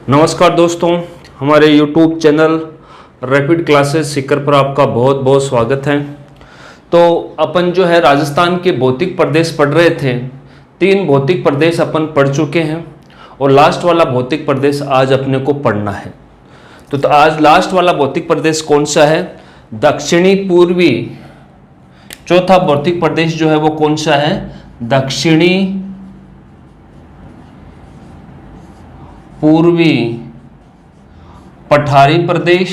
नमस्कार दोस्तों, हमारे YouTube channel rapid classes Sikar पर आपका बहुत बहुत स्वागत है। तो अपन जो है राजस्थान के भौतिक प्रदेश पढ़ रहे थे। 3 भौतिक प्रदेश अपन पढ़ चुके हैं और लास्ट वाला भौतिक प्रदेश आज अपने को पढ़ना है। तो आज लास्ट वाला भौतिक प्रदेश कौन सा है? दक्षिणी पूर्वी। चौथा भौतिक प्रदेश जो है वो कौन सा है? दक्षिणी पूर्वी पठारी प्रदेश।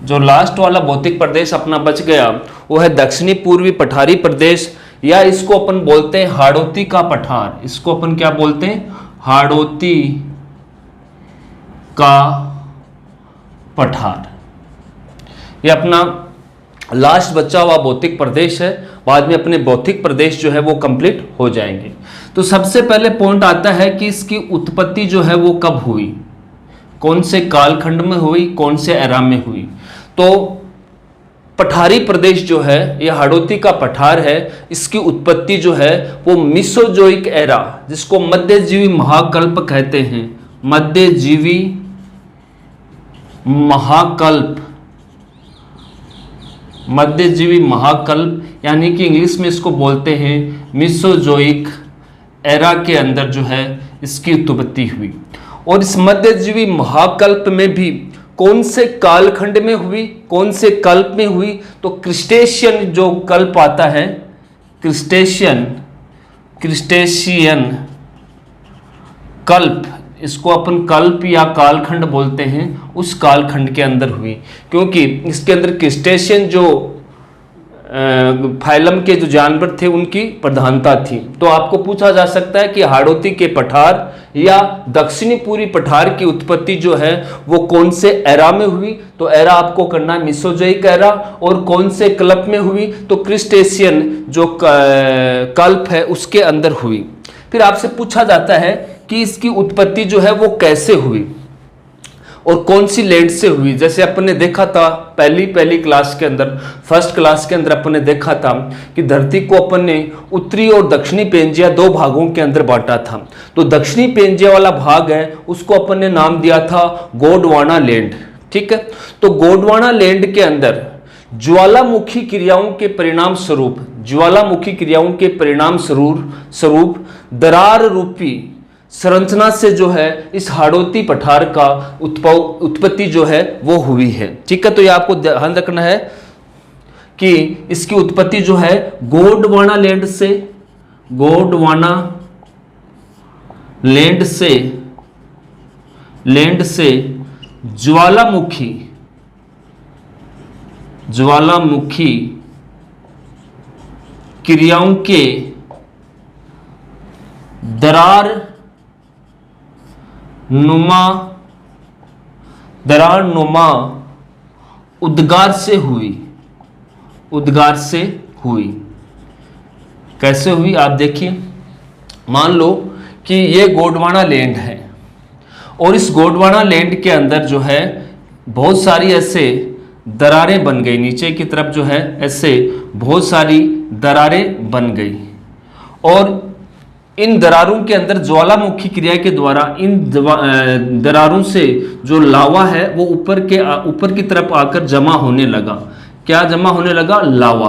जो लास्ट वाला भौतिक प्रदेश अपना बच गया वो है दक्षिणी पूर्वी पठारी प्रदेश, या इसको अपन बोलते हैं हाड़ौती का पठार। इसको अपन क्या बोलते हैं? हाड़ौती का पठार। ये अपना लास्ट बचा हुआ भौतिक प्रदेश है। बाद में अपने भौतिक प्रदेश जो है वो कंप्लीट हो जाएंगे। तो सबसे पहले पॉइंट आता है कि इसकी उत्पत्ति जो है वो कब हुई, कौन से कालखंड में हुई, कौन से एरा में हुई। तो पठारी प्रदेश जो है ये हाड़ौती का पठार है। इसकी उत्पत्ति जो है वो मिसोजोइक एरा, जिसको मध्यजीवी महाकल्प कहते हैं। मध्यजीवी महाकल्प, मध्यजीवी महाकल्प यानी कि इंग्लिश में इसको बोलते हैं मिसोजोइक एरा के अंदर जो है इसकी उत्पत्ति हुई। और इस मध्यजीवी महाकल्प में भी कौन से कालखंड में हुई, कौन से कल्प में हुई? तो क्रिस्टेशियन जो कल्प आता है, क्रिस्टेशियन कल्प, इसको अपन कल्प या कालखंड बोलते हैं, उस कालखंड के अंदर हुई। क्योंकि इसके अंदर क्रिस्टेशियन जो फाइलम के जो जानवर थे उनकी प्रधानता थी। तो आपको पूछा जा सकता है कि हाड़ौती के पठार या दक्षिणी पूर्वी पठार की उत्पत्ति जो है वो कौन से एरा में हुई? तो एरा आपको करना है मिसोजोइक एरा। और कौन से कल्प में हुई? तो क्रिस्टेशियन जो कल्प है उसके अंदर हुई। फिर आपसे पूछा जाता है कि इसकी उत्पत्ति जो है वो कैसे हुई और कौन सी लैंड से हुई। जैसे अपन ने देखा था पहली क्लास के अंदर, फर्स्ट क्लास के अंदर अपन ने देखा था कि धरती को अपन ने उत्तरी और दक्षिणी पेंजिया 2 भागों के अंदर बांटा था। तो दक्षिणी पेंजिया वाला भाग है उसको अपन ने नाम दिया था गोंडवाना लैंड। ठीक है, तो गोंडवाना लैंड के अंदर ज्वालामुखी क्रियाओं के परिणाम स्वरूप दरार रूपी संरचना से जो है इस हाड़ौती पठार का उत्पत्ति जो है वो हुई है। ठीक है, तो ये आपको ध्यान रखना है कि इसकी उत्पत्ति जो है गोंडवाना लैंड से ज्वालामुखी क्रियाओं के दरार नुमा उद्गार से हुई। कैसे हुई आप देखिए। मान लो कि ये गोंडवाना लैंड है और इस गोंडवाना लैंड के अंदर जो है बहुत सारी ऐसे दरारें बन गई। नीचे की तरफ जो है ऐसे बहुत सारी दरारें बन गई और इन दरारों के अंदर ज्वालामुखी क्रिया के द्वारा इन दरारों से जो लावा है वो ऊपर की तरफ आकर जमा होने लगा। क्या जमा होने लगा? लावा।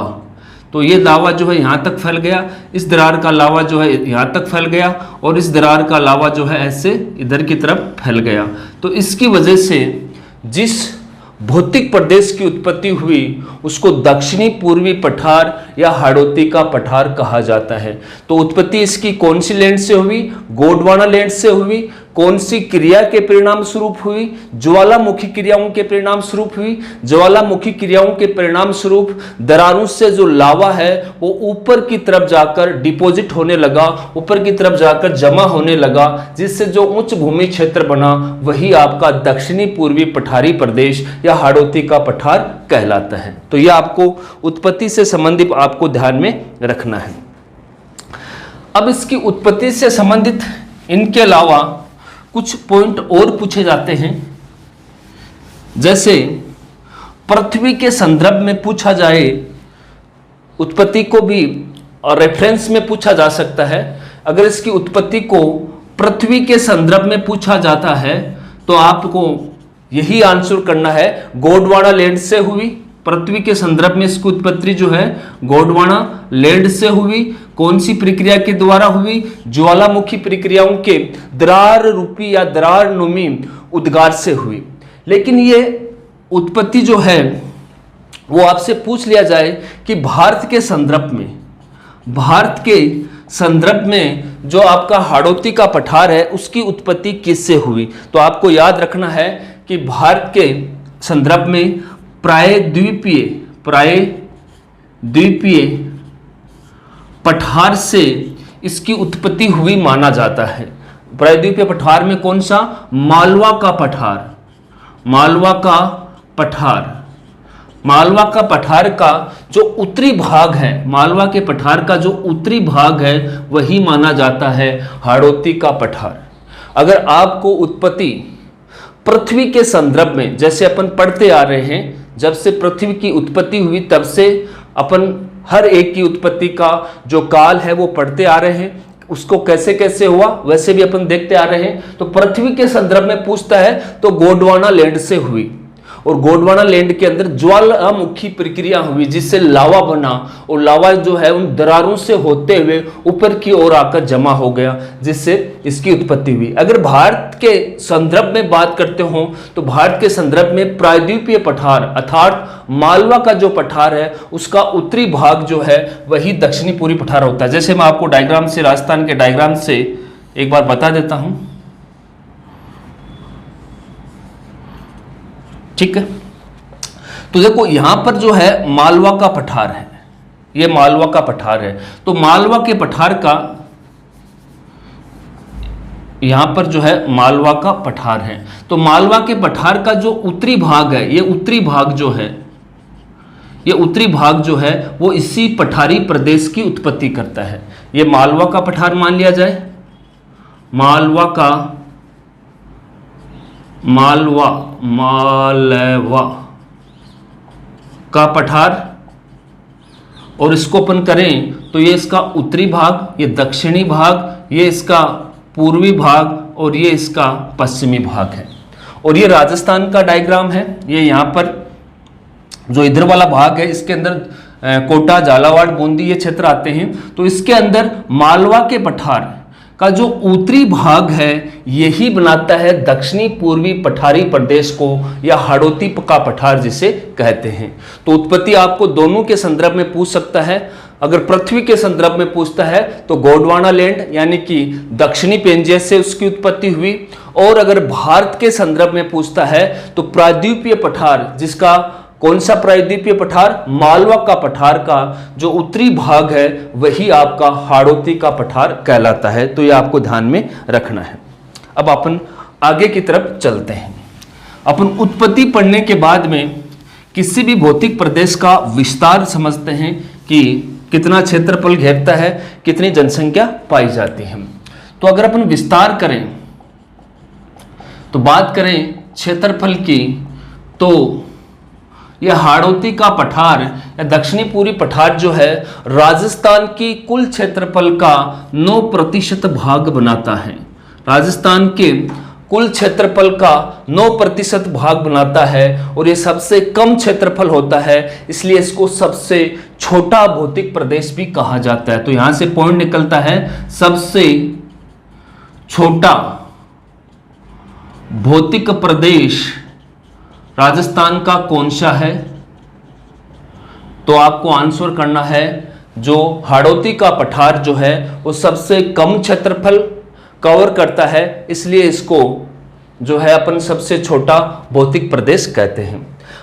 तो ये लावा जो है यहाँ तक फैल गया, इस दरार का लावा जो है यहाँ तक फैल गया और इस दरार का लावा जो है ऐसे इधर की तरफ फैल गया। तो इसकी वजह से जिस भौतिक प्रदेश की उत्पत्ति हुई उसको दक्षिणी पूर्वी पठार या हाड़ौती का पठार कहा जाता है। तो उत्पत्ति इसकी कौन सी लैंड से हुई? गोंडवाना लैंड से हुई। कौन सी क्रिया के परिणाम स्वरूप हुई? ज्वालामुखी क्रियाओं के परिणाम स्वरूप हुई। ज्वालामुखी क्रियाओं के परिणाम स्वरूप दरारों से जो लावा है वो ऊपर की तरफ जाकर डिपॉजिट होने लगा, ऊपर की तरफ जाकर जमा होने लगा, जिससे जो उच्च भूमि क्षेत्र बना वही आपका दक्षिणी पूर्वी पठारी प्रदेश या हाड़ौती का पठार कहलाता है। तो यह आपको उत्पत्ति से संबंधित आपको ध्यान में रखना है। अब इसकी उत्पत्ति से संबंधित इनके अलावा कुछ पॉइंट और पूछे जाते हैं। जैसे पृथ्वी के संदर्भ में पूछा जाए, उत्पत्ति को भी रेफरेंस में पूछा जा सकता है। अगर इसकी उत्पत्ति को पृथ्वी के संदर्भ में पूछा जाता है तो आपको यही आंसर करना है, गोंडवाना लैंड से हुई। पृथ्वी के संदर्भ में इसकी उत्पत्ति जो है गोंडवाना लैंड से हुई। कौन सी प्रक्रिया के द्वारा हुई? ज्वालामुखी प्रक्रियाओं के दरार रूपी या दरार नुमी उद्गार से हुई। लेकिन ये उत्पत्ति जो है वो आपसे पूछ लिया जाए कि भारत के संदर्भ में जो आपका हाड़ौती का पठार है उसकी उत्पत्ति किससे हुई? तो आपको याद रखना है कि भारत के संदर्भ में प्रायद्वीपीय पठार से इसकी उत्पत्ति हुई माना जाता है। प्रायद्वीपीय पठार में कौन सा? मालवा का पठार का जो उत्तरी भाग है, मालवा के पठार का जो उत्तरी भाग है वही माना जाता है हाड़ौती का पठार। अगर आपको उत्पत्ति पृथ्वी के संदर्भ में, जैसे अपन पढ़ते आ रहे हैं, जब से पृथ्वी की उत्पत्ति हुई तब से अपन हर एक की उत्पत्ति का जो काल है वो पढ़ते आ रहे हैं, उसको कैसे कैसे हुआ वैसे भी अपन देखते आ रहे हैं। तो पृथ्वी के संदर्भ में पूछता है तो गोंडवाना लैंड से हुई, और गोंडवाना लैंड के अंदर ज्वालामुखी प्रक्रिया हुई जिससे लावा बना, और लावा जो है उन दरारों से होते हुए ऊपर की ओर आकर जमा हो गया जिससे इसकी उत्पत्ति हुई। अगर भारत के संदर्भ में बात करते हो तो भारत के संदर्भ में प्रायद्वीपीय पठार अर्थात मालवा का जो पठार है उसका उत्तरी भाग जो है वही दक्षिणी पूर्वी पठार होता है। जैसे मैं आपको डायग्राम से, राजस्थान के डायग्राम से एक बार बता देता हूं, ठीक है। तो देखो यहां पर जो है मालवा का पठार है, ये मालवा का पठार है। तो मालवा के पठार का यहां पर जो है मालवा का पठार है। तो मालवा के पठार का जो उत्तरी भाग है, ये उत्तरी भाग जो है वो इसी पठारी प्रदेश की उत्पत्ति करता है। ये मालवा का पठार मान लिया जाए, मालवा का पठार, और इसको अपन करें तो ये इसका उत्तरी भाग, ये दक्षिणी भाग, ये इसका पूर्वी भाग और ये इसका पश्चिमी भाग है। और ये राजस्थान का डायग्राम है। ये यहाँ पर जो इधर वाला भाग है इसके अंदर कोटा, झालावाड़, बूंदी ये क्षेत्र आते हैं। तो इसके अंदर मालवा के पठार का जो उत्तरी भाग है यही बनाता है दक्षिणी पूर्वी पठारी प्रदेश को, या हाड़ौती का पठार जिसे कहते हैं। तो उत्पत्ति आपको दोनों के संदर्भ में पूछ सकता है। अगर पृथ्वी के संदर्भ में पूछता है तो गोंडवाना लैंड यानी कि दक्षिणी पेंजियस से उसकी उत्पत्ति हुई, और अगर भारत के संदर्भ में पूछता है तो प्रायद्वीपीय पठार, जिसका कौन सा प्रायद्वीपीय पठार? मालवा का पठार का जो उत्तरी भाग है वही आपका हाड़ौती का पठार कहलाता है। तो ये आपको ध्यान में रखना है। अब अपन आगे की तरफ चलते हैं। अपन उत्पत्ति पढ़ने के बाद में किसी भी भौतिक प्रदेश का विस्तार समझते हैं कि कितना क्षेत्रफल घेरता है, कितनी जनसंख्या पाई जाती है। तो अगर अपन विस्तार करें तो बात करें क्षेत्रफल की, तो यह हाड़ौती का पठार या दक्षिणी पूर्वी पठार जो है राजस्थान की कुल क्षेत्रफल का 9% भाग बनाता है। राजस्थान के कुल क्षेत्रफल का 9% भाग बनाता है, और ये सबसे कम क्षेत्रफल होता है, इसलिए इसको सबसे छोटा भौतिक प्रदेश भी कहा जाता है। तो यहां से पॉइंट निकलता है, सबसे छोटा भौतिक प्रदेश राजस्थान का कौन सा है? तो आपको आंसर करना है जो हाड़ौती का पठार जो है वो सबसे कम क्षेत्रफल कवर करता है, इसलिए इसको जो है अपन सबसे छोटा भौतिक प्रदेश कहते हैं।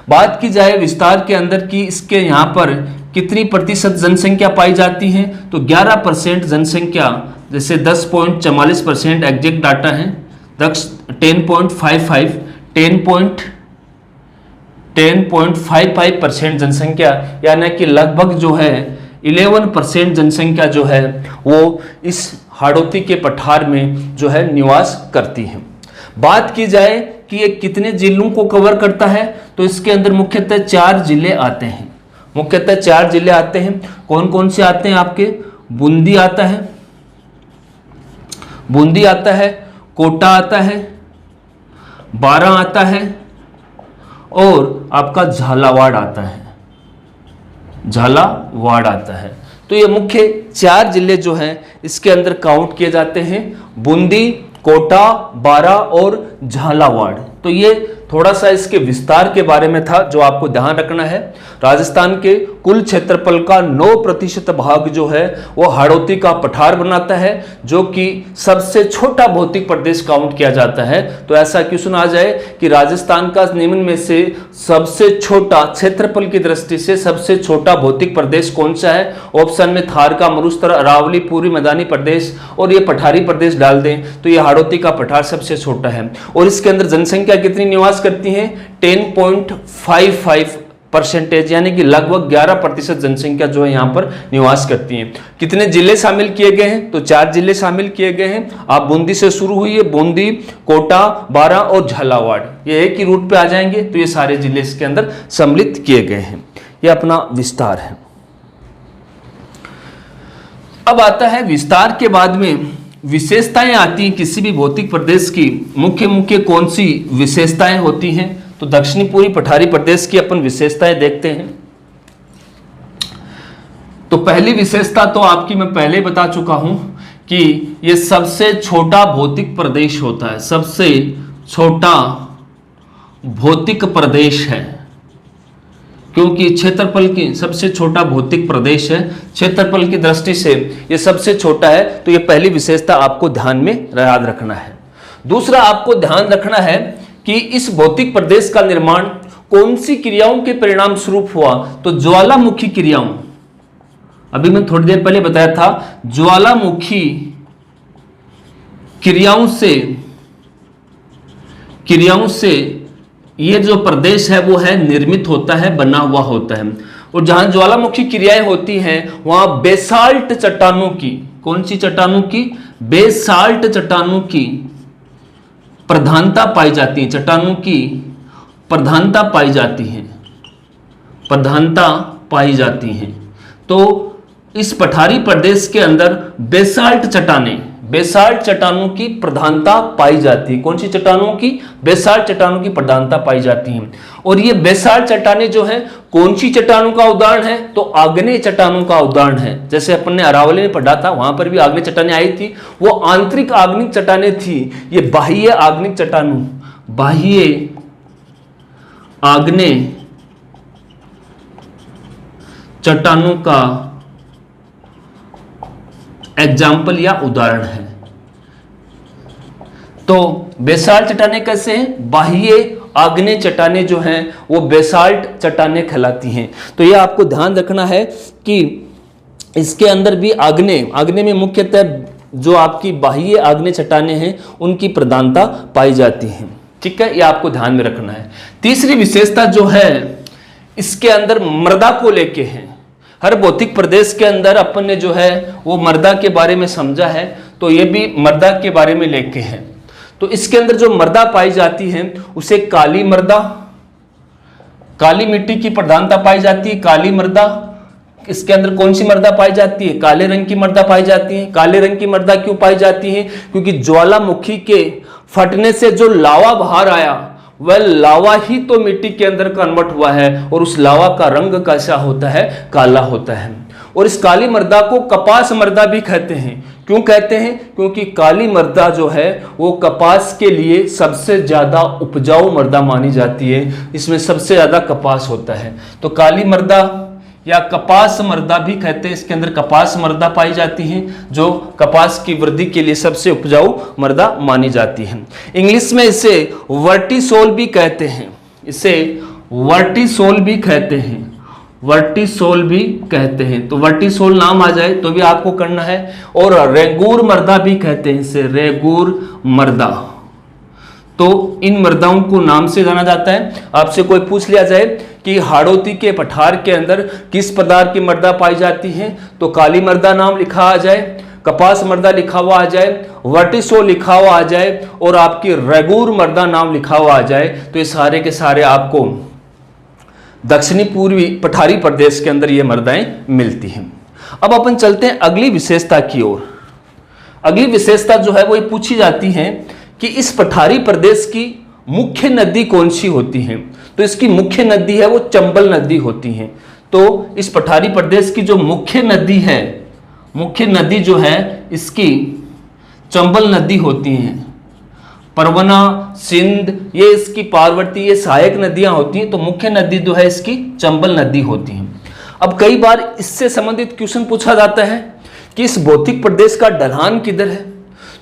बात की जाए विस्तार के अंदर की, इसके यहाँ पर कितनी प्रतिशत जनसंख्या पाई जाती है? तो 11% जनसंख्या, जैसे 10.44% एग्जैक्ट डाटा है, 10.55 10.55% जनसंख्या, यानी कि लगभग जो है 11% जनसंख्या जो है वो इस हाड़ौती के पठार में जो है निवास करती है। बात की जाए कि ये कितने जिलों को कवर करता है, तो इसके अंदर मुख्यतः 4 जिले आते हैं। मुख्यतः 4 जिले आते हैं। कौन कौन से आते हैं आपके? बूंदी आता है, बूंदी आता है, कोटा आता है, बारां आता है और आपका झालावाड़ आता है, झालावाड़ आता है। तो ये मुख्य 4 जिले जो हैं इसके अंदर काउंट किए जाते हैं, बूंदी, कोटा, बारां और झालावाड़। तो ये थोड़ा सा इसके विस्तार के बारे में था जो आपको ध्यान रखना है। राजस्थान के कुल क्षेत्रफल का 9% भाग जो है वो हाड़ौती का पठार बनाता है, जो कि सबसे छोटा भौतिक प्रदेश काउंट किया जाता है। तो ऐसा क्यों सुना जाए कि राजस्थान का निम्न में से सबसे छोटा, क्षेत्रफल की दृष्टि से सबसे छोटा भौतिक प्रदेश कौन सा है? ऑप्शन में थार का मरुस्थल, अरावली, पूर्वी मैदानी प्रदेश और ये पठारी प्रदेश डाल दें तो ये हाड़ौती का पठार सबसे छोटा है। और इसके अंदर जनसंख्या कितनी निवास करती है? 10.55%, यानी कि लगभग 11% जनसंख्या जो है यहां पर निवास करती है। कितने जिले शामिल किए गए हैं? तो 4 जिले शामिल किए गए हैं। आप बूंदी से शुरू हुई है, बूंदी, कोटा, बारां और झालावाड़, ये एक ही रूट पे आ जाएंगे। तो ये सारे जिले इसके अंदर सम्मिलित किए गए हैं। ये अपना विस्तार है। अब आता है विस्तार के बाद में विशेषताएं आती हैं किसी भी भौतिक प्रदेश की। मुख्य कौन सी विशेषताएं होती हैं? तो दक्षिणी पूर्वी पठारी प्रदेश की अपन विशेषताएं देखते हैं। तो पहली विशेषता तो आपकी मैं पहले बता चुका हूं कि यह सबसे छोटा भौतिक प्रदेश होता है, सबसे छोटा भौतिक प्रदेश है, क्योंकि क्षेत्रफल की सबसे छोटा भौतिक प्रदेश है, क्षेत्रफल की दृष्टि से ये सबसे छोटा है। तो ये पहली विशेषता आपको ध्यान में याद रखना है। दूसरा आपको ध्यान रखना है कि इस भौतिक प्रदेश का निर्माण कौन सी क्रियाओं के परिणाम स्वरूप हुआ? तो ज्वालामुखी क्रियाओं, अभी मैं थोड़ी देर पहले बताया था, ज्वालामुखी क्रियाओं से ये जो प्रदेश है वो है निर्मित होता है, बना हुआ होता है। और जहां ज्वालामुखी क्रियाएं होती हैं वहां बेसाल्ट चट्टानों की, कौन सी चट्टानों की? बेसाल्ट चट्टानों की प्रधानता पाई जाती है, चट्टानों की प्रधानता पाई जाती है, प्रधानता पाई जाती है। तो इस पठारी प्रदेश के अंदर बेसाल्ट चट्टानों की प्रधानता पाई जाती है। कौन सी चट्टानों की? बेसाल्ट चट्टानों की प्रधानता पाई जाती है। और ये बेसाल्ट चट्टानें जो है कौन सी चट्टानों का उदाहरण है? तो आग्नेय चट्टानों का उदाहरण है। जैसे अपन ने अरावली में पढ़ा था, वहां पर भी आग्नेय चट्टानें आई थी, वो आंतरिक आग्निक चट्टानें थी। ये बाह्य आग्निक चट्टानों, बाह्य आग्नेय चट्टानों का एग्जाम्पल या उदाहरण है। तो बेसाल्ट चट्टानें कैसे हैं? बाह्य आग्नेय चट्टानें जो हैं वो बेसाल्ट चट्टानें कहलाती हैं। तो यह आपको ध्यान रखना है कि इसके अंदर भी आग्नेय में मुख्यतः जो आपकी बाह्य आग्नेय चट्टानें हैं उनकी प्रधानता पाई जाती है। ठीक है, यह आपको ध्यान में रखना है। तीसरी विशेषता जो है इसके अंदर मृदा को लेके है। हर भौतिक प्रदेश के अंदर अपन ने जो है वो मृदा के बारे में समझा है, तो ये भी मृदा के बारे में लेके है। तो इसके अंदर जो मृदा पाई जाती है उसे काली मृदा, काली मिट्टी की प्रधानता पाई जाती है, काली मृदा। इसके अंदर कौन सी मृदा पाई जाती है? काले रंग की मृदा पाई जाती है। काले रंग की मृदा क्यों पाई जाती है? क्योंकि ज्वालामुखी के फटने से जो लावा बाहर आया वह लावा ही तो मिट्टी के अंदर कन्वर्ट हुआ है और उस लावा का रंग कैसा होता है? काला होता है। और इस काली मृदा को कपास मृदा भी कहते हैं। क्यों कहते हैं? क्योंकि काली मृदा जो है वो कपास के लिए सबसे ज्यादा उपजाऊ मृदा मानी जाती है, इसमें सबसे ज्यादा कपास होता है। तो काली मृदा या कपास मृदा भी कहते हैं, इसके अंदर कपास मृदा पाई जाती है जो कपास की वृद्धि के लिए सबसे उपजाऊ मृदा मानी जाती है। इंग्लिश में इसे वर्टिसोल भी कहते हैं, इसे वर्टिसोल भी कहते हैं, वर्टिसोल भी कहते हैं। तो वर्टिसोल नाम आ जाए तो भी आपको करना है। और रेगूर मृदा भी कहते हैं इसे, रेगूर मृदा। तो इन मृदाओं को नाम से जाना जाता है। आपसे कोई पूछ लिया जाए कि हाड़ौती के पठार के अंदर किस प्रकार की मृदा पाई जाती है, तो काली मृदा नाम लिखा आ जाए, कपास मृदा लिखा हुआ आ जाए, वर्टिसोल लिखा हुआ आ जाए और आपकी रेगूर मृदा नाम लिखा हुआ आ जाए, तो ये सारे के सारे आपको दक्षिणी पूर्वी पठारी प्रदेश के अंदर ये मृदाएं मिलती हैं। अब अपन चलते हैं अगली विशेषता की ओर। अगली विशेषता जो है वो ये पूछी जाती है कि इस पठारी प्रदेश की मुख्य नदी कौन सी होती है। तो इसकी मुख्य नदी है वो चंबल नदी होती है। तो इस पठारी प्रदेश की जो मुख्य नदी है, मुख्य नदी जो है इसकी चंबल नदी होती है। परवना, सिंध, ये इसकी पार्वती, ये सहायक नदियां होती हैं, तो मुख्य नदी जो है इसकी चंबल नदी होती है। अब कई बार इससे संबंधित क्वेश्चन पूछा जाता है कि इस भौतिक प्रदेश का ढलान किधर है।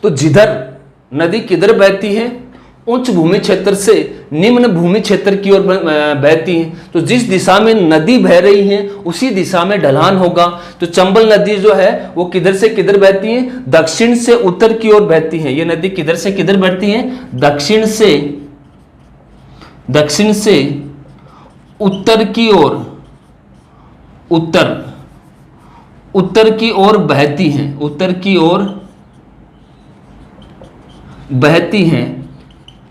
तो जिधर नदी किधर बहती है, उच्च भूमि क्षेत्र से निम्न भूमि क्षेत्र की ओर बहती है। तो जिस दिशा में नदी बह रही है उसी दिशा में ढलान होगा। तो चंबल नदी जो है वो किधर से किधर बहती है, दक्षिण से उत्तर की ओर बहती है। ये नदी किधर से किधर बहती है, दक्षिण से उत्तर की ओर, उत्तर की ओर बहती हैं, उत्तर की ओर बहती हैं।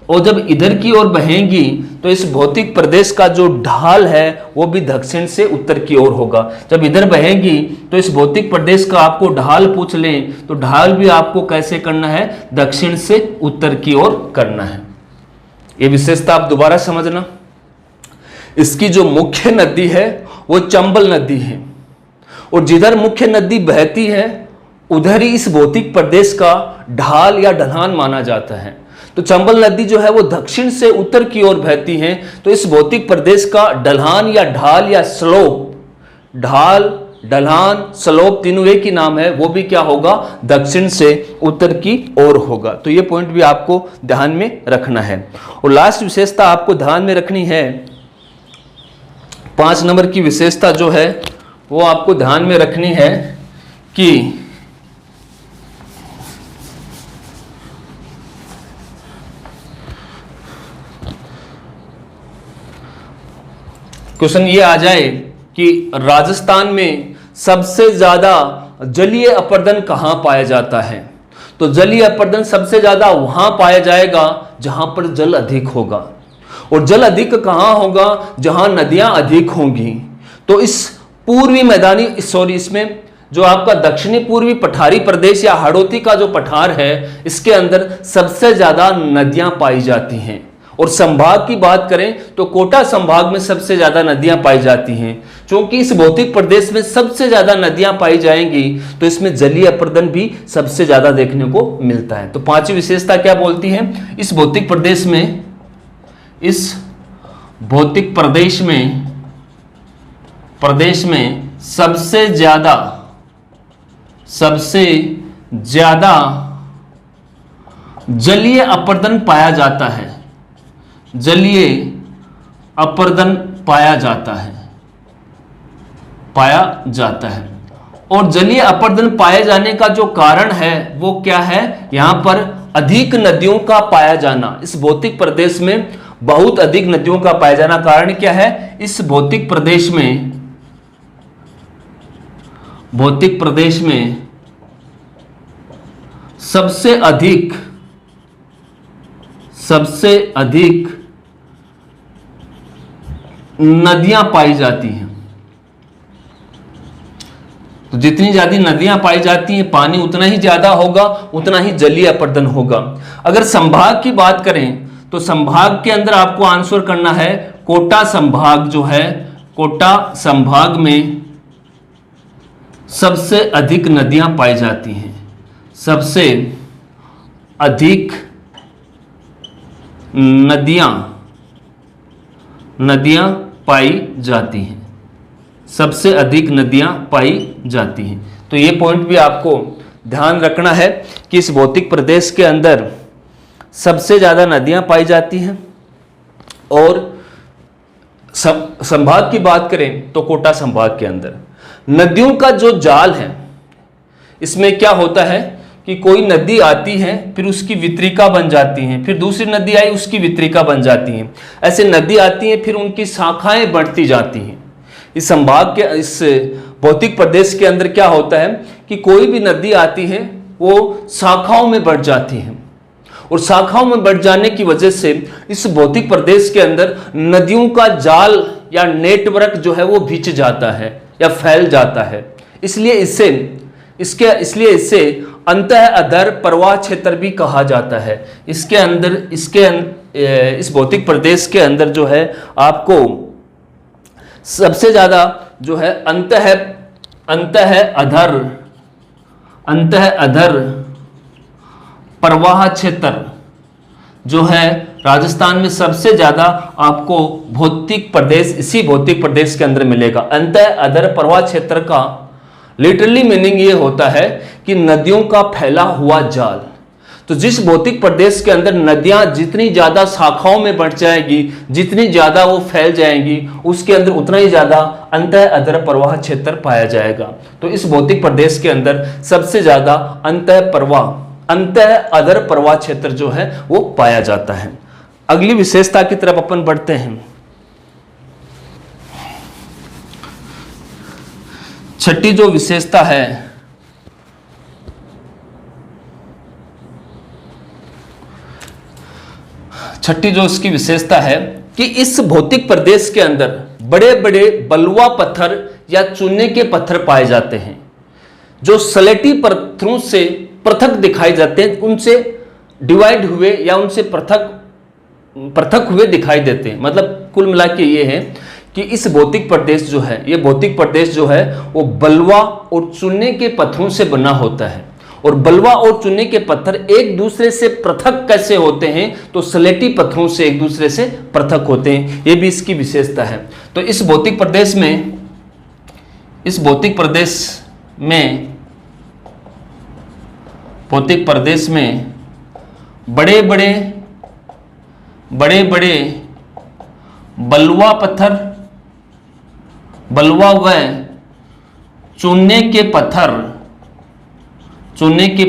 और जब इधर की ओर बहेंगी तो इस भौतिक प्रदेश का जो ढाल है वो भी दक्षिण से उत्तर की ओर होगा। जब इधर बहेंगी तो इस भौतिक प्रदेश का आपको ढाल पूछ लें तो ढाल भी आपको कैसे करना है, दक्षिण से उत्तर की ओर करना है। ये विशेषता आप दोबारा समझना। इसकी जो मुख्य नदी है वो चंबल नदी है और जिधर मुख्य नदी बहती है उधर ही इस भौतिक प्रदेश का ढाल या ढलान माना जाता है। तो चंबल नदी जो है वो दक्षिण से उत्तर की ओर बहती है। तो इस भौतिक प्रदेश का ढलान या ढाल या स्लोप, ढाल, ढलान, स्लोप तीनों एक ही नाम है, वो भी क्या होगा, दक्षिण से उत्तर की ओर होगा। तो ये पॉइंट भी आपको ध्यान में रखना है। और लास्ट विशेषता आपको ध्यान में रखनी है, 5 नंबर की विशेषता जो है वो आपको ध्यान में रखनी है कि क्वेश्चन ये आ जाए कि राजस्थान में सबसे ज्यादा जलीय अपरदन कहां पाया जाता है। तो जलीय अपरदन सबसे ज्यादा वहां पाया जाएगा जहां पर जल अधिक होगा। और जल अधिक कहां होगा, जहां नदियां अधिक होंगी। तो इस पूर्वी मैदानी इसमें जो आपका दक्षिणी पूर्वी पठारी प्रदेश या हाड़ौती का जो पठार है इसके अंदर सबसे ज्यादा नदियां पाई जाती हैं। और संभाग की बात करें तो कोटा संभाग में सबसे ज्यादा नदियां पाई जाती हैं। क्योंकि इस भौतिक प्रदेश में सबसे ज्यादा नदियां पाई जाएंगी तो इसमें जलीय अपरदन भी सबसे ज्यादा देखने को मिलता है। तो 5वीं विशेषता क्या बोलती है, इस भौतिक प्रदेश में सबसे ज्यादा जलीय अपरदन पाया जाता है, जलीय अपरदन पाया जाता है। और जलीय अपरदन पाए जाने का जो कारण है वो क्या है, यहां पर अधिक नदियों का पाया जाना। इस भौतिक प्रदेश में बहुत अधिक नदियों का पाया जाना कारण क्या है, इस भौतिक प्रदेश में सबसे अधिक नदियां पाई जाती हैं। तो जितनी ज्यादा नदियां पाई जाती हैं पानी उतना ही ज्यादा होगा, उतना ही जलीय अपरदन होगा। अगर संभाग की बात करें तो संभाग के अंदर आपको आंसर करना है, कोटा संभाग जो है, कोटा संभाग में सबसे अधिक नदियां पाई जाती हैं, सबसे अधिक नदियां पाई जाती हैं, सबसे अधिक नदियां पाई जाती हैं। तो ये पॉइंट भी आपको ध्यान रखना है कि इस भौतिक प्रदेश के अंदर सबसे ज्यादा नदियां पाई जाती हैं। और संभाग की बात करें तो कोटा संभाग के अंदर नदियों का जो जाल है, इसमें क्या होता है कि कोई नदी आती है फिर उसकी वितरिका बन जाती हैं, फिर दूसरी नदी आई उसकी वितरिका बन जाती हैं, ऐसे नदी आती है फिर उनकी शाखाएं बढ़ती जाती हैं। इस संभाग के, इस भौतिक प्रदेश के अंदर क्या होता है कि कोई भी नदी आती है वो शाखाओं में बढ़ जाती है और शाखाओं में बढ़ जाने की वजह से इस भौतिक प्रदेश के अंदर नदियों का जाल या नेटवर्क जो है वो बिछ जाता है या फैल जाता है। इसलिए इससे अंतः अधर प्रवाह क्षेत्र भी कहा जाता है। इसके अंदर इस भौतिक प्रदेश के अंदर जो है आपको सबसे ज़्यादा जो है अंतः अधर प्रवाह क्षेत्र जो है राजस्थान में सबसे ज़्यादा आपको भौतिक प्रदेश इसी भौतिक प्रदेश के अंदर मिलेगा। अंतः अधर प्रवाह क्षेत्र का लिटरली मीनिंग ये होता है कि नदियों का फैला हुआ जाल। तो जिस भौतिक प्रदेश के अंदर नदियां जितनी ज्यादा शाखाओं में बढ़ जाएगी, जितनी ज्यादा वो फैल जाएंगी, उसके अंदर उतना ही ज्यादा अंतः अधर प्रवाह क्षेत्र पाया जाएगा। तो इस भौतिक प्रदेश के अंदर सबसे ज्यादा अंतः अधर प्रवाह क्षेत्र जो है वो पाया जाता है। अगली विशेषता की तरफ अपन बढ़ते हैं। छठी जो विशेषता है, छठी जो इसकी विशेषता है कि इस भौतिक प्रदेश के अंदर बड़े बड़े बलुआ पत्थर या चूने के पत्थर पाए जाते हैं जो सलेटी पत्थरों से पृथक दिखाई जाते हैं, उनसे डिवाइड हुए या उनसे पृथक हुए दिखाई देते हैं। मतलब कुल मिला के ये है कि इस भौतिक प्रदेश जो है, ये भौतिक प्रदेश जो है वो बलुआ और चूने के पत्थरों से बना होता है। और बलुआ और चूने के पत्थर एक दूसरे से पृथक कैसे होते हैं? तो सलेटी पत्थरों से एक दूसरे से पृथक होते हैं। ये भी इसकी विशेषता है। तो इस भौतिक प्रदेश में बड़े बड़े बलुआ व चूने के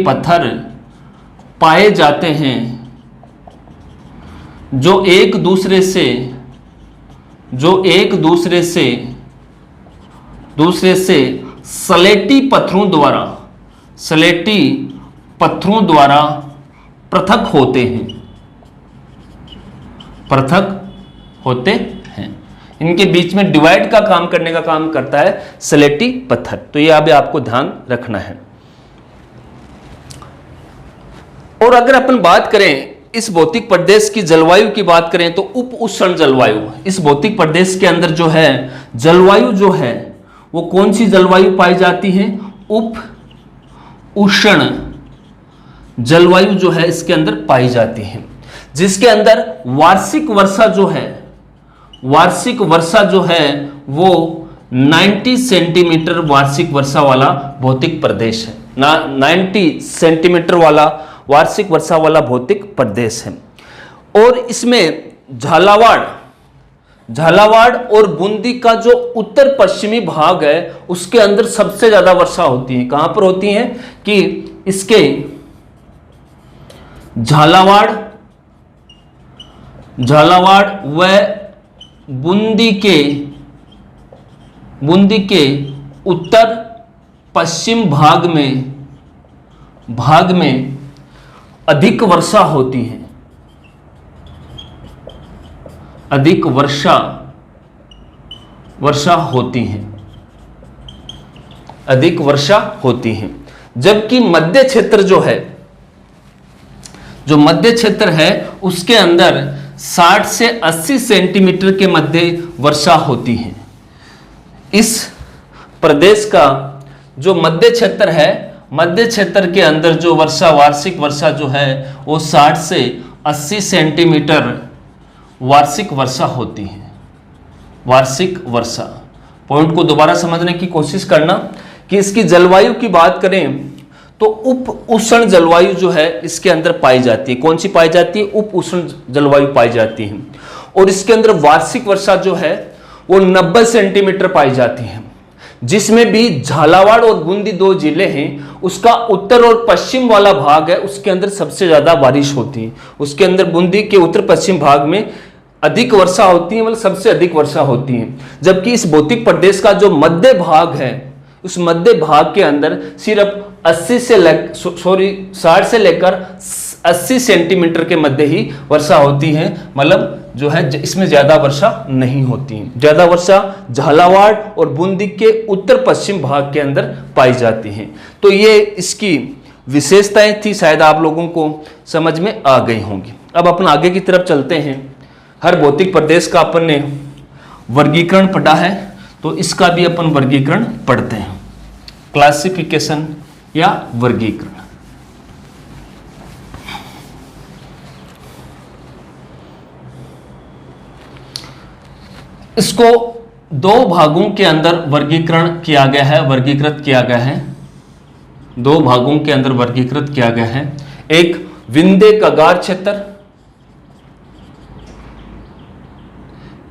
पत्थर पाए जाते हैं जो एक दूसरे से सलेटी पत्थरों द्वारा पृथक होते हैं। इनके बीच में डिवाइड का काम करने का काम करता है सलेटी पत्थर। तो ये अभी आपको ध्यान रखना है। और अगर अपन बात करें इस भौतिक प्रदेश की जलवायु की बात करें तो उप उष्ण जलवायु, इस भौतिक प्रदेश के अंदर जो है जलवायु जो है वो कौन सी जलवायु पाई जाती है? उप उष्ण जलवायु जो है इसके अंदर पाई जाती है, जिसके अंदर वार्षिक वर्षा जो है वो 90 सेंटीमीटर वार्षिक वर्षा वाला भौतिक प्रदेश है। 90 सेंटीमीटर वाला वार्षिक वर्षा वाला भौतिक प्रदेश है। और इसमें झालावाड़ और बूंदी का जो उत्तर पश्चिमी भाग है उसके अंदर सबसे ज्यादा वर्षा होती है। कहां पर होती है? कि इसके झालावाड़ व बूंदी के उत्तर पश्चिम भाग में अधिक वर्षा होती है। अधिक वर्षा होती है। जबकि मध्य क्षेत्र मध्य क्षेत्र है उसके अंदर 60 से 80 सेंटीमीटर के मध्य वर्षा होती है। इस प्रदेश का जो मध्य क्षेत्र है, मध्य क्षेत्र के अंदर जो वार्षिक वर्षा जो है वो 60 से 80 सेंटीमीटर वार्षिक वर्षा होती है। वार्षिक वर्षा पॉइंट को दोबारा समझने की कोशिश करना कि इसकी जलवायु की बात करें तो उप उष्ण जलवायु जो है इसके अंदर पाई जाती है। कौन सी पाई जाती है? उप उष्ण जलवायु पाई जाती है। और इसके अंदर वार्षिक वर्षा जो है वो 90 सेंटीमीटर पाई जाती है, जिसमें भी झालावाड़ और बूंदी 2 जिले हैं, उसका उत्तर और पश्चिम वाला भाग है उसके अंदर सबसे ज्यादा बारिश होती है। उसके अंदर बूंदी के उत्तर पश्चिम भाग में अधिक वर्षा होती है, मतलब सबसे अधिक वर्षा होती है। जबकि इस भौतिक प्रदेश का जो मध्य भाग है उस मध्य भाग के अंदर सिर्फ 60 से लेकर 80 सेंटीमीटर के मध्य ही वर्षा होती है। मतलब जो है इसमें ज्यादा वर्षा नहीं होती है। ज्यादा वर्षा झालावाड़ और बूंदी के उत्तर पश्चिम भाग के अंदर पाई जाती है। तो ये इसकी विशेषताएं थी, शायद आप लोगों को समझ में आ गई होंगी। अब अपन आगे की तरफ चलते हैं। हर भौतिक प्रदेश का अपन ने वर्गीकरण पढ़ा है, तो इसका भी अपन वर्गीकरण पढ़ते हैं, क्लासिफिकेशन या वर्गीकरण। इसको दो भागों के अंदर वर्गीकरण किया गया है, वर्गीकृत किया गया है, दो भागों के अंदर वर्गीकृत किया गया है। एक विंध्य कगार क्षेत्र,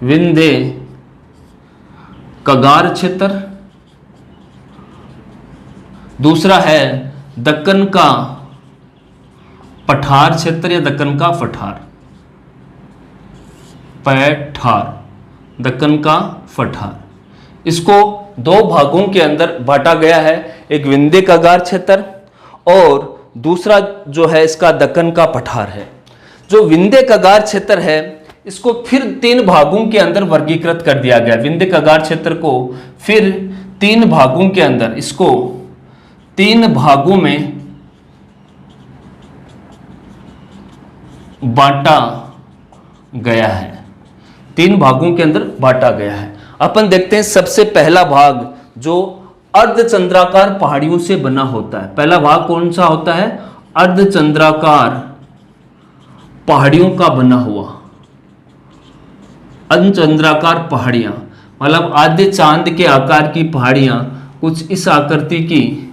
विंध्य कगार क्षेत्र, दूसरा है दक्कन का पठार क्षेत्र या दक्कन का पठार, पैठार, दक्कन का पठार। इसको दो भागों के अंदर बांटा गया है, एक विंध्य कगार क्षेत्र और दूसरा जो है इसका दक्कन का पठार है। जो विंध्य कगार क्षेत्र है इसको फिर तीन भागों के अंदर वर्गीकृत कर दिया गया। विंध्य कगार क्षेत्र को फिर तीन भागों के अंदर, इसको तीन भागों में बांटा गया है, तीन भागों के अंदर बांटा गया है। अपन देखते हैं सबसे पहला भाग जो अर्धचंद्राकार पहाड़ियों से बना होता है। पहला भाग कौन सा होता है? अर्धचंद्राकार पहाड़ियों का बना हुआ, अर्धचंद्राकार पहाड़ियां, मतलब आधे चांद के आकार की पहाड़ियां, कुछ इस आकृति की,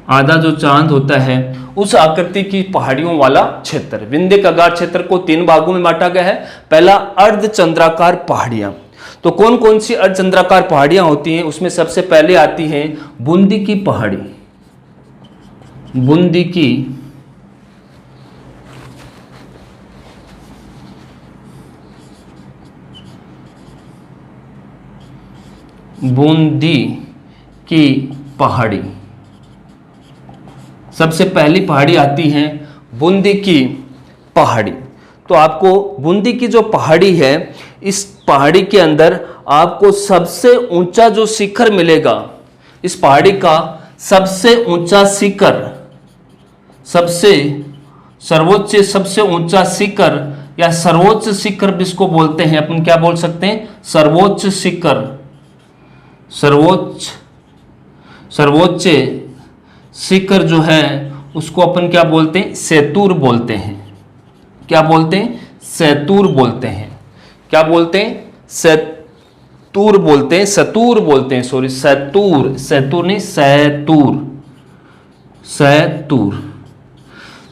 आधा जो चांद होता है उस आकृति की पहाड़ियों वाला क्षेत्र। विंध्य कगार क्षेत्र को तीन भागों में बांटा गया है। पहला अर्धचंद्राकार पहाड़ियां, तो कौन कौन सी अर्धचंद्राकार पहाड़ियां होती हैं? उसमें सबसे पहले आती है बूंदी की पहाड़ी, बूंदी की बूंदी की पहाड़ी, सबसे पहली पहाड़ी आती है बूंदी की पहाड़ी। तो आपको बूंदी की जो पहाड़ी है, इस पहाड़ी के अंदर आपको सबसे ऊंचा जो शिखर मिलेगा, इस पहाड़ी का सबसे ऊंचा शिखर, सबसे सर्वोच्च, सबसे ऊंचा शिखर या सर्वोच्च शिखर जिसको बोलते हैं अपन, क्या बोल सकते हैं? सर्वोच्च शिखर, सर्वोच्च शिखर जो है उसको अपन क्या बोलते हैं? सेतुर बोलते हैं। क्या बोलते हैं? सेतुर बोलते हैं। क्या बोलते हैं? सेतुर बोलते हैं, सतूर बोलते हैं, सॉरी, सेतुर, सेतुर नहीं, सैतुर, सैतुर।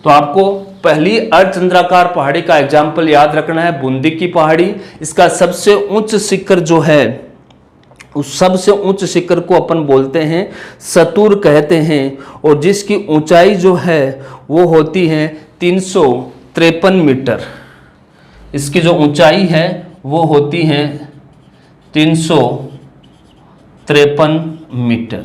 तो आपको पहली अर्धचंद्राकार पहाड़ी का एग्जाम्पल याद रखना है, बूंदी की पहाड़ी। इसका सबसे उच्च शिखर जो है, उस सबसे उच्च शिखर को अपन बोलते हैं सतुर कहते हैं, और जिसकी ऊंचाई जो है वो होती है 353 मीटर। इसकी जो ऊंचाई है वो होती है 353 मीटर।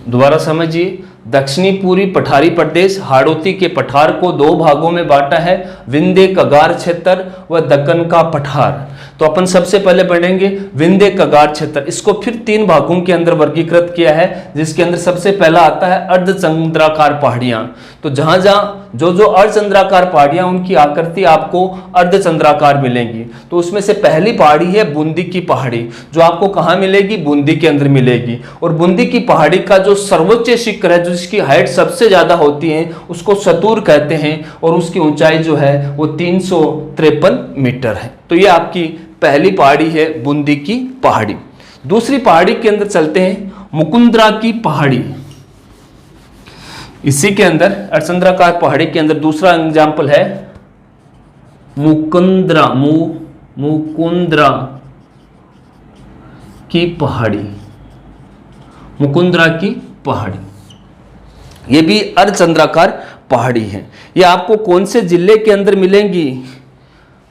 दोबारा समझिए, दक्षिणी पूर्वी पठारी प्रदेश हाड़ौती के पठार को दो भागों में बांटा है, विंध्य कगार क्षेत्र व दक्कन का पठार। तो अपन सबसे पहले पढ़ेंगे विंध्य कगार क्षेत्र। इसको फिर तीन भागों के अंदर वर्गीकृत किया है, जिसके अंदर सबसे पहला आता है अर्धचंद्राकार पहाड़ियां। तो जहां जहां जो अर्धचंद्राकार पहाड़ियां, उनकी आकृति आपको अर्धचंद्राकार मिलेंगी। तो उसमें से पहली पहाड़ी है बूंदी की पहाड़ी, जो आपको कहां मिलेगी? बूंदी के अंदर मिलेगी। और बूंदी की पहाड़ी का जो सर्वोच्च शिखर है, जिसकी हाइट सबसे ज्यादा होती है, उसको सतूर कहते हैं, और उसकी ऊंचाई जो है वो 353 मीटर है। तो ये आपकी पहली पहाड़ी है बूंदी की पहाड़ी। दूसरी पहाड़ी के अंदर चलते हैं, मुकुंदरा की पहाड़ी। इसी के अंदर अर्धचंद्राकार पहाड़ी के अंदर दूसरा एग्जाम्पल है मुकुंदरा, मुकुंदरा की पहाड़ी, मुकुंदरा की पहाड़ी। ये भी अर्धचंद्राकार पहाड़ी है। ये आपको कौन से जिले के अंदर मिलेंगी?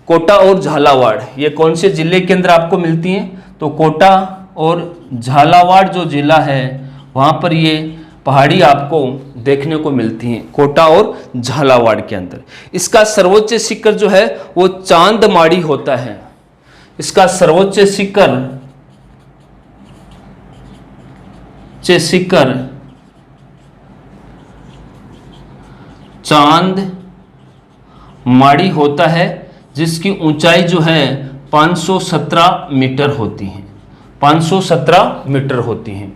कोटा और झालावाड़। ये कौन से जिले के अंदर आपको मिलती हैं? तो कोटा और झालावाड़ जो जिला है वहां पर ये पहाड़ी आपको देखने को मिलती हैं, कोटा और झालावाड़ के अंदर। इसका सर्वोच्च शिखर जो है वो चांदमाड़ी होता है। इसका सर्वोच्च शिखर शिखर चांद माड़ी होता है, जिसकी ऊंचाई जो है 517 मीटर होती है। 517 मीटर होती है।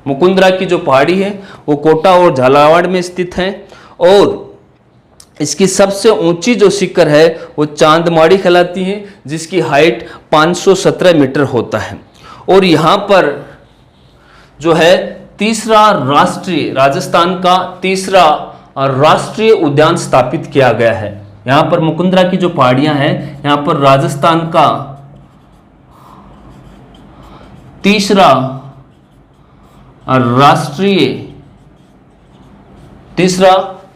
मुकुंदरा की जो पहाड़ी है वो कोटा और झालावाड़ में स्थित है और इसकी सबसे ऊंची जो शिखर है वो चांदमाड़ी कहलाती है, जिसकी हाइट 517 मीटर होता है। और यहाँ पर जो है तीसरा राष्ट्रीय, राजस्थान का तीसरा राष्ट्रीय उद्यान स्थापित किया गया है। यहाँ पर मुकुंदरा की जो पहाड़ियाँ हैं, यहाँ पर राजस्थान का तीसरा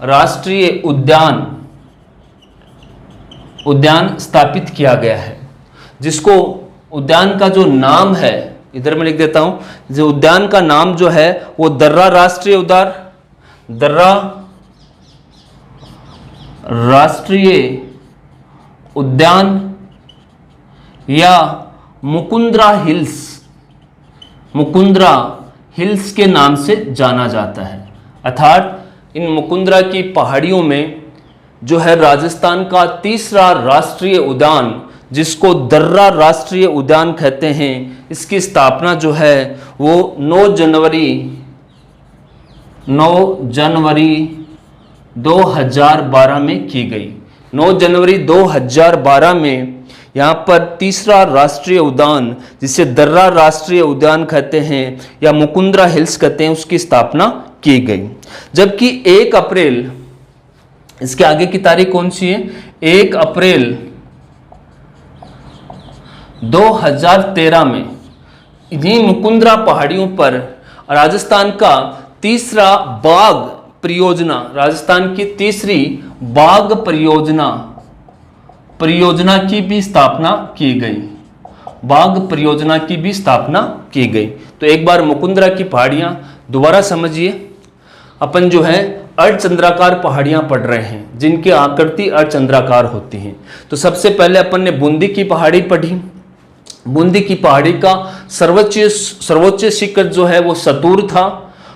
राष्ट्रीय उद्यान स्थापित किया गया है, जिसको उद्यान का जो नाम है, इधर मैं लिख देता हूं, जो उद्यान का नाम जो है वो दर्रा राष्ट्रीय उद्यान या मुकुंदरा हिल्स के नाम से जाना जाता है। अर्थात इन मुकुंदरा की पहाड़ियों में जो है राजस्थान का तीसरा राष्ट्रीय उद्यान, जिसको दर्रा राष्ट्रीय उद्यान कहते हैं, इसकी स्थापना जो है वो 9 जनवरी 2012 में की गई। 9 जनवरी 2012 में यहाँ पर तीसरा राष्ट्रीय उद्यान, जिसे दर्रा राष्ट्रीय उद्यान कहते हैं या मुकुंदरा हिल्स कहते हैं, उसकी स्थापना की गई। जबकि 1 अप्रैल, इसके आगे की तारीख कौन सी है, 1 अप्रैल 2013 में इन्हीं मुकुंदरा पहाड़ियों पर राजस्थान का तीसरा बाघ परियोजना, राजस्थान की तीसरी बाघ परियोजना की भी स्थापना की गई। बाघ परियोजना की भी स्थापना की गई। तो एक बार मुकुंदरा की पहाड़ियां दोबारा समझिए। अपन जो है अर्धचंद्राकार पहाड़ियां पढ़ रहे हैं, जिनकी आकृति अर्धचंद्राकार होती है। तो सबसे पहले अपन ने बूंदी की पहाड़ी पढ़ी। बूंदी की पहाड़ी का सर्वोच्च शिखर जो है वो सतूर था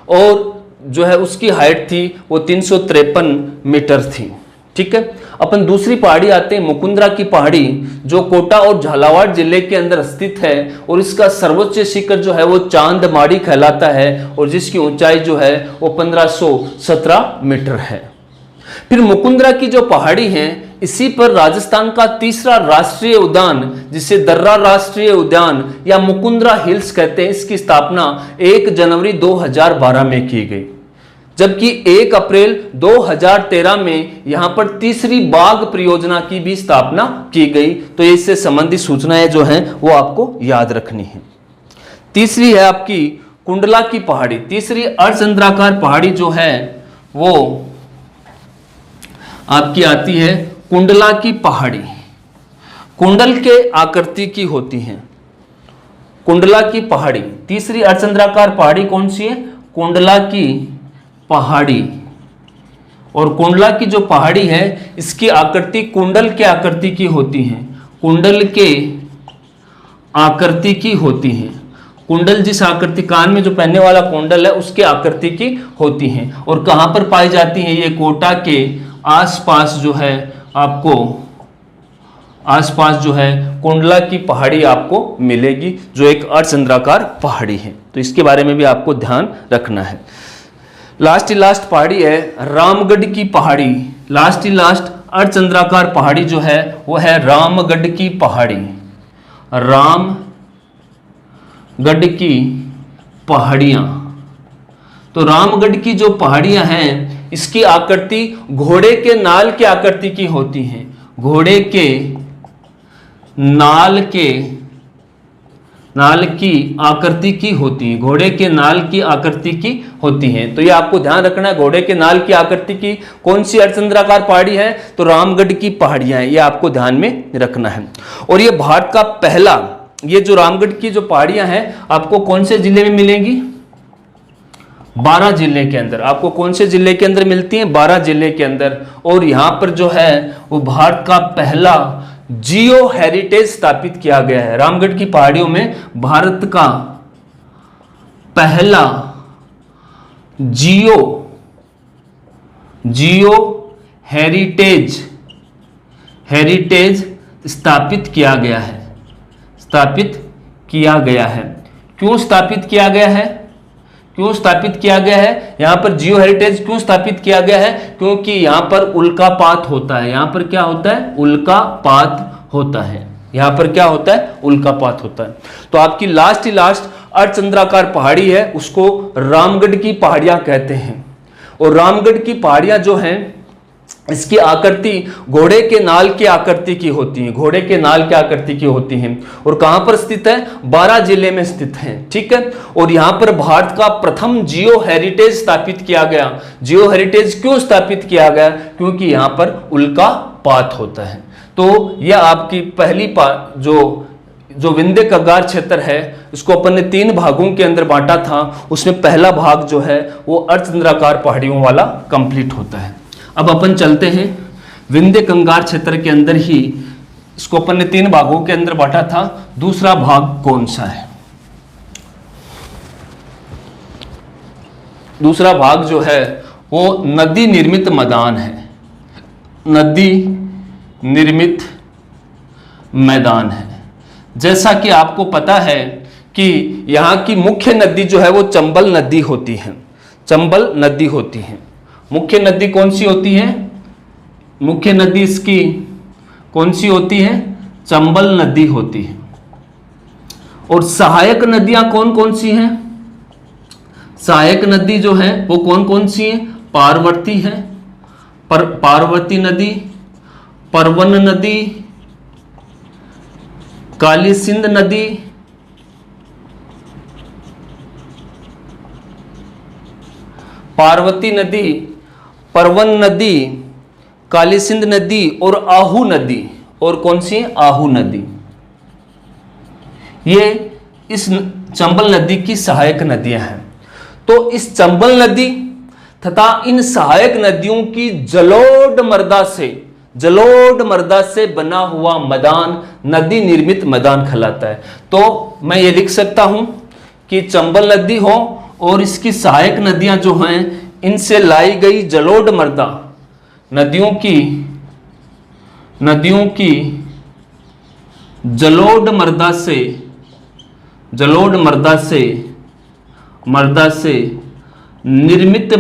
और जो है उसकी हाइट थी वो 353 मीटर थी। ठीक है, अपन दूसरी पहाड़ी आते हैं, मुकुंदरा की पहाड़ी, जो कोटा और झालावाड़ जिले के अंदर स्थित है और इसका सर्वोच्च शिखर जो है वो चांदमाड़ी कहलाता है और जिसकी ऊंचाई जो है वो 1517 मीटर है। फिर मुकुंदरा की जो पहाड़ी है, इसी पर राजस्थान का तीसरा राष्ट्रीय उद्यान, जिसे दर्रा राष्ट्रीय उद्यान या मुकुंदरा हिल्स कहते हैं, इसकी स्थापना 1 जनवरी 2012 में की गई। जबकि 1 अप्रैल 2013 में यहां पर तीसरी बाघ परियोजना की भी स्थापना की गई। तो इससे संबंधित सूचनाएं जो हैं वो आपको याद रखनी है। तीसरी है आपकी कुंडला की पहाड़ी। तीसरी अर्धचंद्राकार पहाड़ी जो है वो आपकी आती है कुंडला की पहाड़ी। कुंडल के आकृति की होती है कुंडला की पहाड़ी। तीसरी अर्धचंद्राकार पहाड़ी कौन सी है, कुंडला की पहाड़ी। और कुंडला की जो पहाड़ी है, इसकी आकृति कुंडल के आकृति की होती है। कुंडल के आकृति की होती है। कुंडल जिस आकृति, कान में जो पहनने वाला कुंडल है, उसके आकृति की होती है। और कहां पर पाई जाती है, ये कोटा के आसपास जो है आपको आसपास जो है कुंडला की पहाड़ी आपको मिलेगी, जो एक अर्धचंद्राकार पहाड़ी है। तो इसके बारे में भी आपको ध्यान रखना है। लास्ट पहाड़ी है रामगढ़ की पहाड़ी। लास्ट अर्धचंद्राकार पहाड़ी जो है वो है रामगढ़ की पहाड़ी। रामगढ़ की पहाड़ियां। तो रामगढ़ की जो पहाड़ियां हैं, इसकी आकृति घोड़े के नाल की आकृति की होती हैं। घोड़े के नाल की आकृति की होती है। घोड़े के नाल की आकृति की होती है। तो ये आपको ध्यान रखना है, घोड़े के नाल की आकृति की कौन सी अर्धचंद्राकार पहाड़ी है, तो रामगढ़ की पहाड़ियां हैं। ये आपको ध्यान में रखना है। और ये भारत का पहला, ये जो रामगढ़ की जो पहाड़ियां हैं आपको कौन से जिले में मिलेंगी, 12 जिले के अंदर। आपको कौन से जिले के अंदर मिलती हैं, 12 जिले के अंदर। और यहां पर जो है वो भारत का पहला जियो हेरिटेज स्थापित किया गया है। रामगढ़ की पहाड़ियों में भारत का पहला जियो हेरिटेज स्थापित किया गया है। क्यों स्थापित किया गया है? यहां पर जियो हेरिटेज क्यों स्थापित किया गया है? क्योंकि यहां पर उल्कापात होता है। यहां पर क्या होता है? उल्कापात होता है। यहां पर क्या होता है? उल्कापात होता है। तो आपकी लास्ट अर्धचंद्राकार पहाड़ी है, उसको रामगढ़ की पहाड़ियां कहते हैं। और रामगढ़ की पहाड़ियां जो हैं, इसकी आकृति घोड़े के नाल की आकृति की होती हैं। और कहां पर स्थित है? बारां जिले में स्थित है। ठीक है। और यहां पर भारत का प्रथम जियो हेरिटेज स्थापित किया गया। जियो हेरिटेज क्यों स्थापित किया गया? क्योंकि यहां पर उल्कापात होता है। तो यह आपकी पहली जो विंध्य कगार क्षेत्र है, इसको अपन ने 3 भागों के अंदर बांटा था। उसमें पहला भाग जो है वो अर्धचंद्राकार पहाड़ियों वाला कंप्लीट होता है। अब अपन चलते हैं विंध्य कंगार क्षेत्र के अंदर ही, इसको अपन ने 3 भागों के अंदर बांटा था। दूसरा भाग कौन सा है? दूसरा भाग जो है वो नदी निर्मित मैदान है। नदी निर्मित मैदान है। जैसा कि आपको पता है कि यहाँ की मुख्य नदी जो है वो चंबल नदी होती है। मुख्य नदी कौन सी होती है? मुख्य नदी इसकी कौन सी होती है? चंबल नदी होती है। और सहायक नदियां कौन कौन सी हैं? सहायक नदी जो है वो कौन कौन सी है? पार्वती है, पार्वती नदी, परवन नदी, काली सिंध नदी, पार्वती नदी, परवन नदी, काली सिंध नदी और आहू नदी। और कौन सी है? आहू नदी। ये इस चंबल नदी की सहायक नदियां हैं। तो इस चंबल नदी तथा इन सहायक नदियों की जलोढ़ मृदा से बना हुआ मैदान नदी निर्मित मैदान कहलाता है। तो मैं ये लिख सकता हूं कि चंबल नदी हो और इसकी सहायक नदियां जो हैं, इनसे लाई गई जलोढ़ मृदा, नदियों की जलोढ़ मृदा से निर्मित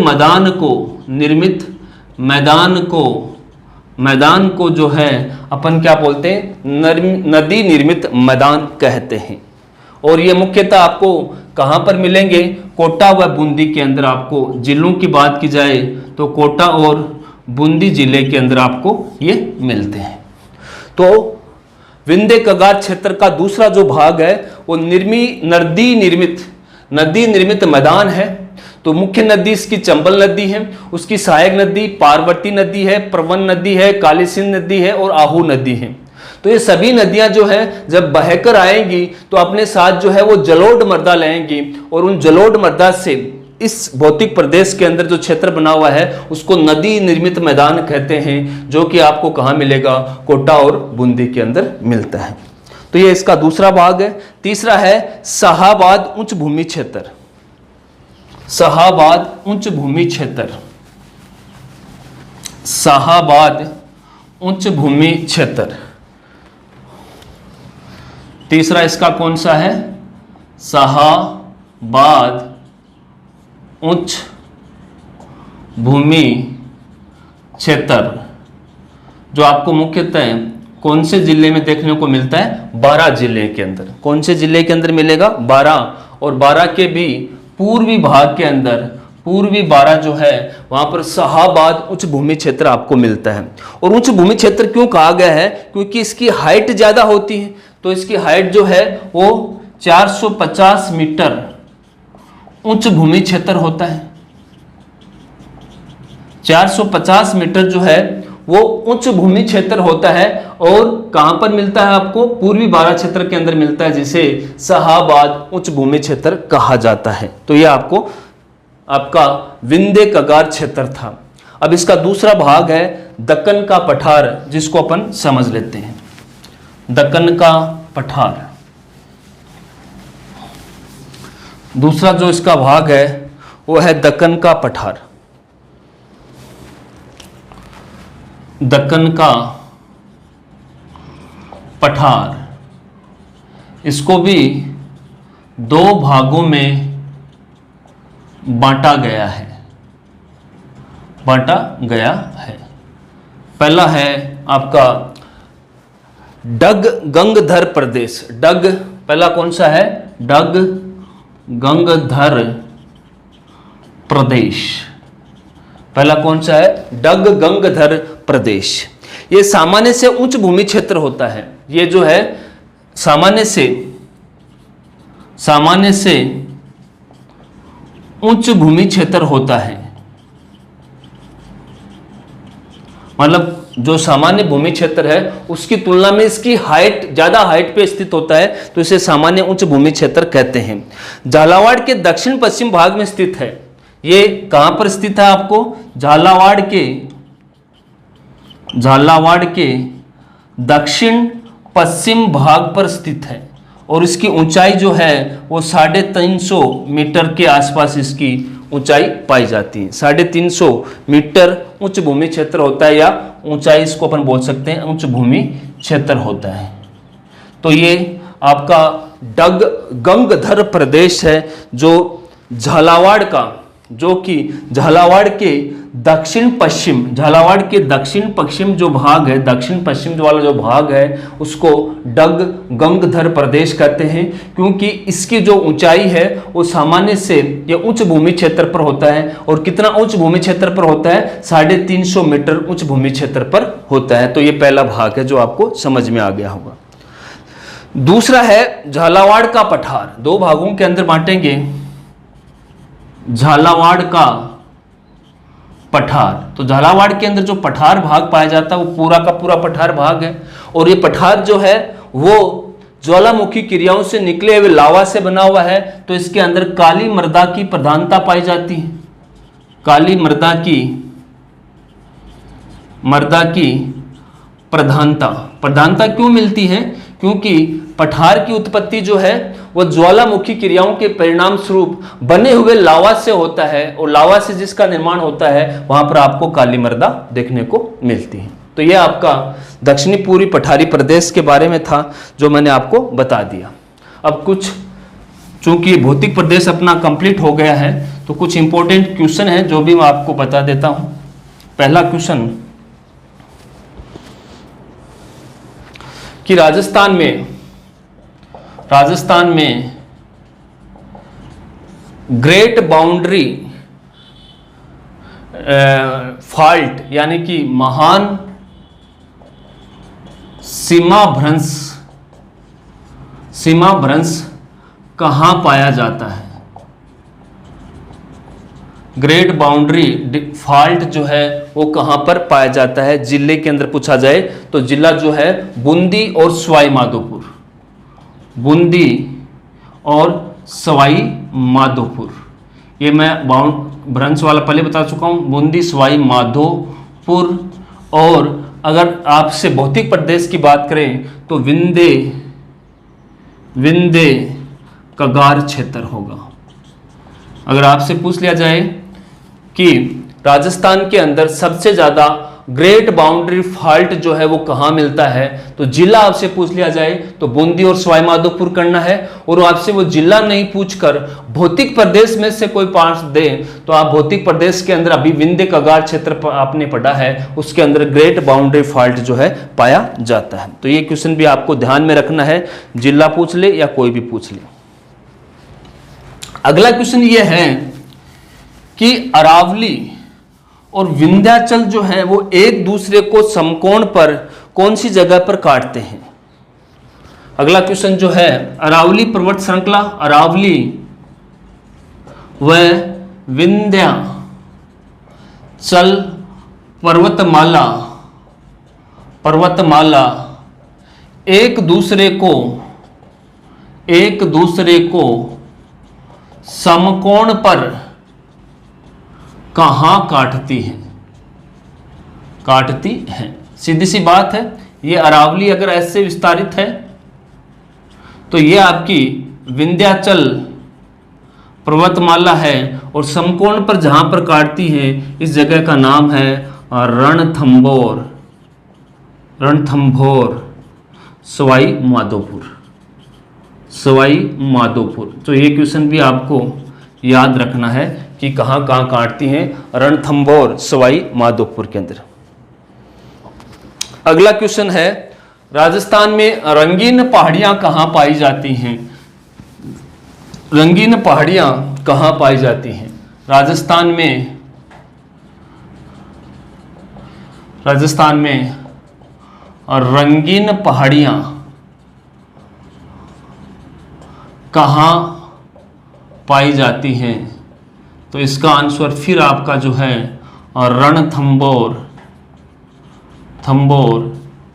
मैदान को जो है अपन क्या बोलते हैं? नदी निर्मित मैदान कहते हैं। और ये मुख्यतः आपको कहां पर मिलेंगे? कोटा व बूंदी के अंदर। आपको जिलों की बात की जाए तो कोटा और बूंदी जिले के अंदर आपको ये मिलते हैं। तो विंध्य कगार क्षेत्र का दूसरा जो भाग है वो नदी निर्मित मैदान है। तो मुख्य नदी इसकी चंबल नदी है, उसकी सहायक नदी पार्वती नदी है, परवन नदी है, काली सिंध नदी है और आहू नदी है। तो ये सभी नदियां जो है जब बहकर आएंगी तो अपने साथ जो है वो जलोढ़ मृदा लाएंगी। और उन जलोढ़ मृदा से इस भौतिक प्रदेश के अंदर जो क्षेत्र बना हुआ है उसको नदी निर्मित मैदान कहते हैं, जो कि आपको कहाँ मिलेगा? कोटा और बूंदी के अंदर मिलता है। तो ये इसका दूसरा भाग है। तीसरा है शाहाबाद उच्च भूमि क्षेत्र। शाहाबाद उच्च भूमि क्षेत्र। तीसरा इसका कौन सा है? शाहाबाद उच्च भूमि क्षेत्र, जो आपको मुख्यतः कौन से जिले में देखने को मिलता है? बारां जिले के अंदर। कौन से जिले के अंदर मिलेगा? बारां। और बारां के भी पूर्वी भाग के अंदर, पूर्वी बारां जो है वहां पर शाहाबाद उच्च भूमि क्षेत्र आपको मिलता है। और उच्च भूमि क्षेत्र क्यों कहा गया है? क्योंकि इसकी हाइट ज्यादा होती है। तो इसकी हाइट जो है वो 450 मीटर उच्च भूमि क्षेत्र होता है। 450 मीटर जो है वो उच्च भूमि क्षेत्र होता है। और कहां पर मिलता है आपको? पूर्वी बारां क्षेत्र के अंदर मिलता है, जिसे शाहाबाद उच्च भूमि क्षेत्र कहा जाता है। तो यह आपका विंध्य कगार क्षेत्र था। अब इसका दूसरा भाग है दक्कन का पठार, जिसको अपन समझ लेते हैं। दक्कन का पठार दूसरा जो इसका भाग है वो है दक्कन का पठार। दक्कन का पठार, इसको भी दो भागों में बांटा गया है, बांटा गया है। पहला है आपका डग गंगधर प्रदेश। डग पहला कौन सा है? डग गंगधर प्रदेश। पहला कौन सा है? डग गंगधर प्रदेश। ये सामान्य से उच्च भूमि क्षेत्र होता है। ये जो है सामान्य से उच्च भूमि क्षेत्र होता है। मतलब जो सामान्य भूमि क्षेत्र है उसकी तुलना में इसकी हाइट, ज्यादा हाइट पे स्थित होता है, तो इसे सामान्य उच्च भूमि क्षेत्र कहते हैं। झालावाड़ के दक्षिण पश्चिम भाग में स्थित है। ये कहां पर स्थित है? आपको झालावाड़ के दक्षिण पश्चिम भाग पर स्थित है और इसकी ऊंचाई जो है वो 350 मीटर के आसपास इसकी ऊंचाई पाई जाती है। 350 मीटर उच्च भूमि क्षेत्र होता है, या ऊंचाई इसको अपन बोल सकते हैं उच्च भूमि क्षेत्र होता है। तो ये आपका डग गंगधर प्रदेश है जो झालावाड़ का, जो कि झालावाड़ के दक्षिण पश्चिम जो भाग है, दक्षिण पश्चिम वाला जो भाग है उसको डग गंगधर प्रदेश कहते हैं, क्योंकि इसकी जो ऊंचाई है वो सामान्य से ये उच्च भूमि क्षेत्र पर होता है। और कितना उच्च भूमि क्षेत्र पर होता है? 350 मीटर उच्च भूमि क्षेत्र पर होता है। तो ये पहला भाग है जो आपको समझ में आ गया होगा। दूसरा है झालावाड़ का पठार। दो भागों के अंदर बांटेंगे। झालावाड़ का पठार, तो झालावाड़ के अंदर जो पठार भाग पाया जाता है वो पूरा का पूरा पठार भाग है। और ये पठार जो है वो ज्वालामुखी क्रियाओं से निकले हुए लावा से बना हुआ है। तो इसके अंदर काली मृदा की प्रधानता पाई जाती है। काली मृदा की प्रधानता क्यों मिलती है? क्योंकि पठार की उत्पत्ति जो है वो ज्वालामुखी क्रियाओं के परिणाम स्वरूप बने हुए लावा से होता है, और लावा से जिसका निर्माण होता है वहां पर आपको काली मृदा देखने को मिलती है। तो यह आपका दक्षिणी पूर्वी पठारी प्रदेश के बारे में था जो मैंने आपको बता दिया। अब कुछ, चूंकि भौतिक प्रदेश अपना कंप्लीट हो गया है, तो कुछ इंपॉर्टेंट क्वेश्चन है जो भी मैं आपको बता देता हूं। पहला क्वेश्चन कि राजस्थान में ग्रेट बाउंड्री फॉल्ट यानी कि महान सीमा भ्रंश कहां पाया जाता है? ग्रेट बाउंड्री फॉल्ट जो है वो कहां पर पाया जाता है? जिले के अंदर पूछा जाए तो जिला जो है बूंदी और सवाई माधोपुर। बूंदी और सवाई माधोपुर, ये मैं भ्रंश वाला पहले बता चुका हूं, बूंदी सवाई माधोपुर। और अगर आपसे भौतिक प्रदेश की बात करें तो विंध्य कगार क्षेत्र होगा। अगर आपसे पूछ लिया जाए कि राजस्थान के अंदर सबसे ज्यादा ग्रेट बाउंड्री फॉल्ट जो है वो कहाँ मिलता है, तो जिला आपसे पूछ लिया जाए तो बूंदी और सवाई माधोपुर करना है। और आपसे वो जिला नहीं पूछकर भौतिक प्रदेश में से कोई पांच दे तो आप भौतिक प्रदेश के अंदर अभी विंध्य कगार क्षेत्र आपने पढ़ा है, उसके अंदर ग्रेट बाउंड्री फॉल्ट जो है पाया जाता है। तो ये क्वेश्चन भी आपको ध्यान में रखना है, जिला पूछ ले या कोई भी पूछ ले। अगला क्वेश्चन ये है कि अरावली और विंध्याचल जो है वो एक दूसरे को समकोण पर कौन सी जगह पर काटते हैं? अगला क्वेश्चन जो है अरावली पर्वत श्रृंखला, अरावली व विंध्याचल पर्वतमाला एक दूसरे को समकोण पर कहां काटती हैं? सीधी सी बात है, ये अरावली अगर ऐसे विस्तारित है तो ये आपकी विंध्याचल पर्वतमाला है और समकोण पर जहां पर काटती है इस जगह का नाम है रणथंभौर, रणथंभौर, सवाई माधोपुर, सवाई माधोपुर। तो ये क्वेश्चन भी आपको याद रखना है कि कहाँ कहाँ काटती हैं, रणथंभौर, सवाई माधोपुर के अंदर। अगला क्वेश्चन है राजस्थान में रंगीन पहाड़ियां कहाँ पाई जाती हैं? रंगीन पहाड़ियां कहाँ पाई जाती हैं? राजस्थान में, राजस्थान में रंगीन पहाड़ियां कहाँ पाई जाती हैं? तो इसका आंसर फिर आपका जो है रणथंभौर, थंभौर,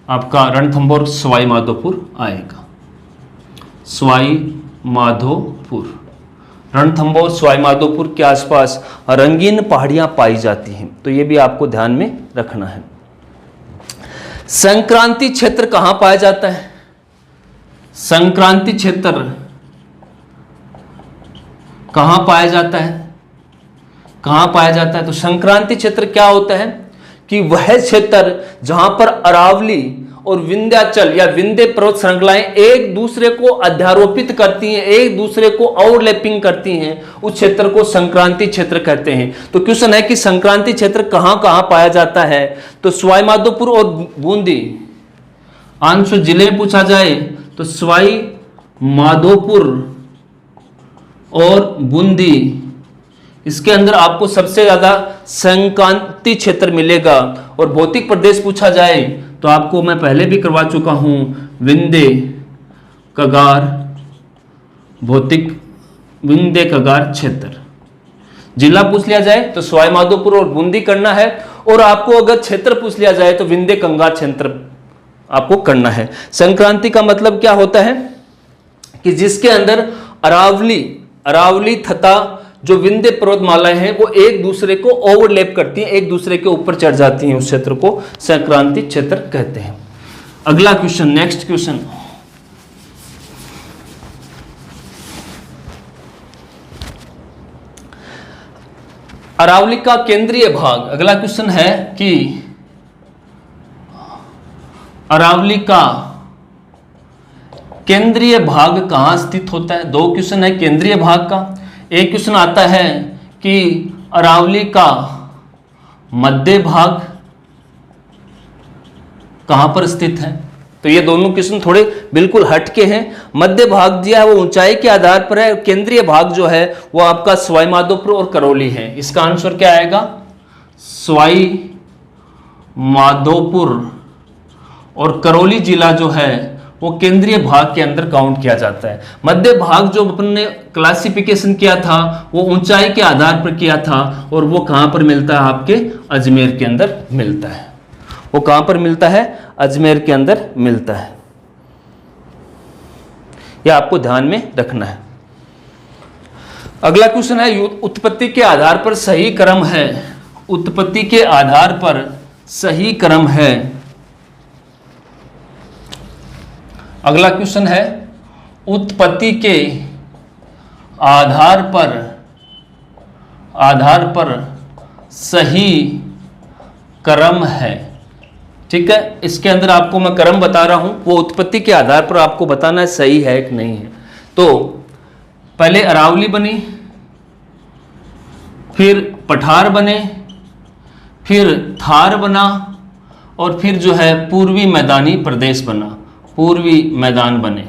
आपका रणथंभौर सवाई माधोपुर आएगा, सवाई माधोपुर। रणथंभौर सवाई माधोपुर के आसपास रंगीन पहाड़ियां पाई जाती हैं, तो ये भी आपको ध्यान में रखना है। संक्रांति क्षेत्र कहां पाया जाता है? संक्रांति क्षेत्र कहां पाया जाता है? कहां पाया जाता है? तो संक्रांति क्षेत्र क्या होता है कि वह क्षेत्र जहां पर अरावली और विंध्याचल या विंध्य पर्वत श्रृंखलाएं एक दूसरे को अध्यारोपित करती हैं, एक दूसरे को ओवरलैपिंग करती हैं, उस क्षेत्र को संक्रांति क्षेत्र कहते हैं। तो क्वेश्चन है कि संक्रांति क्षेत्र कहां कहां पाया जाता है? तो सवाई माधोपुर और बूंदी, आंसर जिले में पूछा जाए तो सवाई माधोपुर और बूंदी, इसके अंदर आपको सबसे ज्यादा संक्रांति क्षेत्र मिलेगा। और भौतिक प्रदेश पूछा जाए तो आपको मैं पहले भी करवा चुका हूं, विंध्य कगार, भौतिक विंध्य कगार क्षेत्र। जिला पूछ लिया जाए तो सवाई माधोपुर और बूंदी करना है, और आपको अगर क्षेत्र पूछ लिया जाए तो विंध्य कंगार क्षेत्र आपको करना है। संक्रांति का मतलब क्या होता है कि जिसके अंदर अरावली तथा जो विंध्य पर्वतमालाएं हैं वो एक दूसरे को ओवरलैप करती हैं, एक दूसरे के ऊपर चढ़ जाती हैं, उस क्षेत्र को संक्रांति क्षेत्र कहते हैं। अगला क्वेश्चन, नेक्स्ट क्वेश्चन, अरावली का केंद्रीय भाग। अगला क्वेश्चन है कि अरावली का केंद्रीय भाग कहां स्थित होता है? दो क्वेश्चन है केंद्रीय भाग का। एक क्वेश्चन आता है कि अरावली का मध्य भाग कहां पर स्थित है? तो ये दोनों क्वेश्चन थोड़े बिल्कुल हटके हैं। मध्य भाग दिया है वो ऊंचाई के आधार पर है, केंद्रीय भाग जो है वो आपका सवाई माधोपुर और करौली है। इसका आंसर क्या आएगा? सवाई माधोपुर और करौली जिला जो है वो केंद्रीय भाग के अंदर काउंट किया जाता है। मध्य भाग जो अपन ने क्लासिफिकेशन किया था वो ऊंचाई के आधार पर किया था, और वो कहां पर मिलता है? आपके अजमेर के अंदर मिलता है। वो कहां पर मिलता है? अजमेर के अंदर मिलता है। यह आपको ध्यान में रखना है। अगला क्वेश्चन है उत्पत्ति के आधार पर सही क्रम है। उत्पत्ति के आधार पर सही क्रम है। अगला क्वेश्चन है उत्पत्ति के आधार पर सही क्रम है। ठीक है, इसके अंदर आपको मैं क्रम बता रहा हूं, वो उत्पत्ति के आधार पर आपको बताना है सही है कि नहीं है। तो पहले अरावली बनी, फिर पठार बने, फिर थार बना, और फिर जो है पूर्वी मैदानी प्रदेश बना, पूर्वी मैदान बने।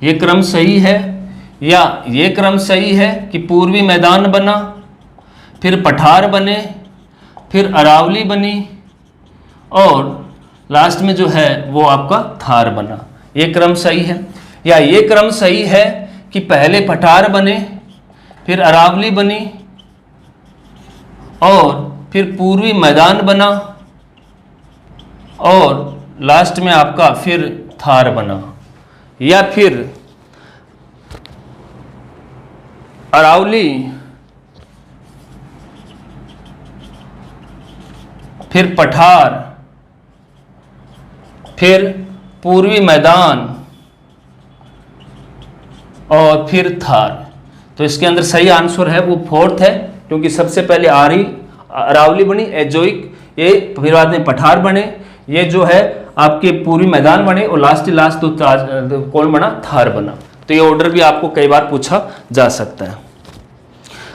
ये क्रम सही है या ये क्रम सही है कि पूर्वी मैदान बना, फिर पठार बने, फिर अरावली बनी, और लास्ट में जो है वो आपका थार बना। ये क्रम सही है या ये क्रम सही है कि पहले पठार बने, फिर अरावली बनी, और फिर पूर्वी मैदान बना, और लास्ट में आपका फिर थार बना, या फिर अरावली, फिर पठार, फिर पूर्वी मैदान, और फिर थार। तो इसके अंदर सही आंसर है वो फोर्थ है, क्योंकि सबसे पहले अरावली बनी, एजोइक, ये फिर बाद में पठार बने, ये जो है आपके पूरी मैदान बने, और लास्ट तो कौन बना, थार बना। तो ये ऑर्डर भी आपको कई बार पूछा जा सकता है।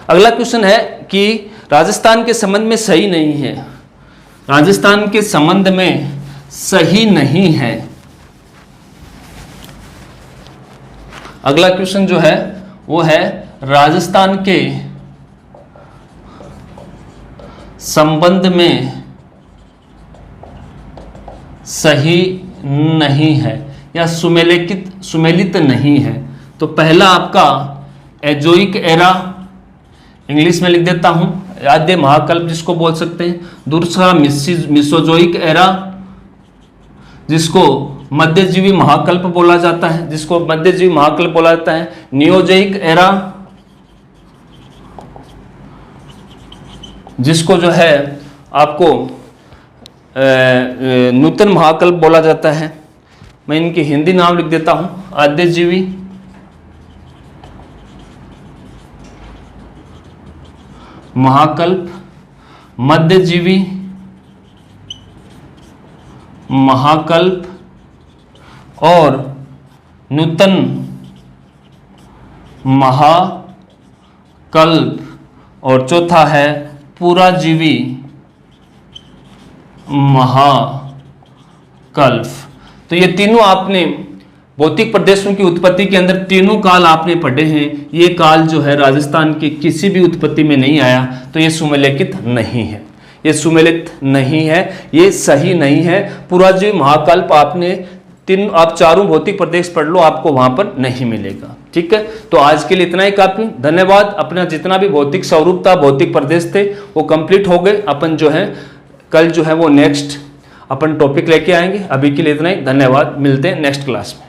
अगला क्वेश्चन है कि राजस्थान के संबंध में सही नहीं है, राजस्थान के संबंध में सही नहीं है। अगला क्वेश्चन जो है वो है राजस्थान के संबंध में सही नहीं है या सुमेलित नहीं है। तो पहला आपका एजोइक एरा, इंग्लिश में लिख देता हूं, आद्य महाकल्प जिसको बोल सकते हैं। दूसरा मिसोजोइक एरा, जिसको मध्यजीवी महाकल्प बोला जाता है, नियोजोइक एरा, जिसको जो है आपको नूतन महाकल्प बोला जाता है। मैं इनके हिंदी नाम लिख देता हूं, आद्यजीवी, महाकल्प, मध्यजीवी महाकल्प और नूतन महाकल्प, और चौथा है पुराजीवी महाकल्प। तो ये तीनों आपने भौतिक प्रदेशों की उत्पत्ति के अंदर तीनों काल आपने पढ़े हैं। ये काल जो है राजस्थान की किसी भी उत्पत्ति में नहीं आया, तो ये सुमेलित नहीं है, ये सुमेलित नहीं है, ये सही नहीं है। पुराजीवी महाकल्प आप चारों भौतिक प्रदेश पढ़ लो, आपको वहां पर नहीं मिलेगा। ठीक है, तो आज के लिए इतना ही काफी। धन्यवाद। अपना जितना भी भौतिक स्वरूप था, भौतिक प्रदेश थे, वो कंप्लीट हो गए। अपन जो है कल जो है वो नेक्स्ट अपन टॉपिक लेके आएंगे। अभी के लिए इतना ही, धन्यवाद। मिलते हैं नेक्स्ट क्लास में।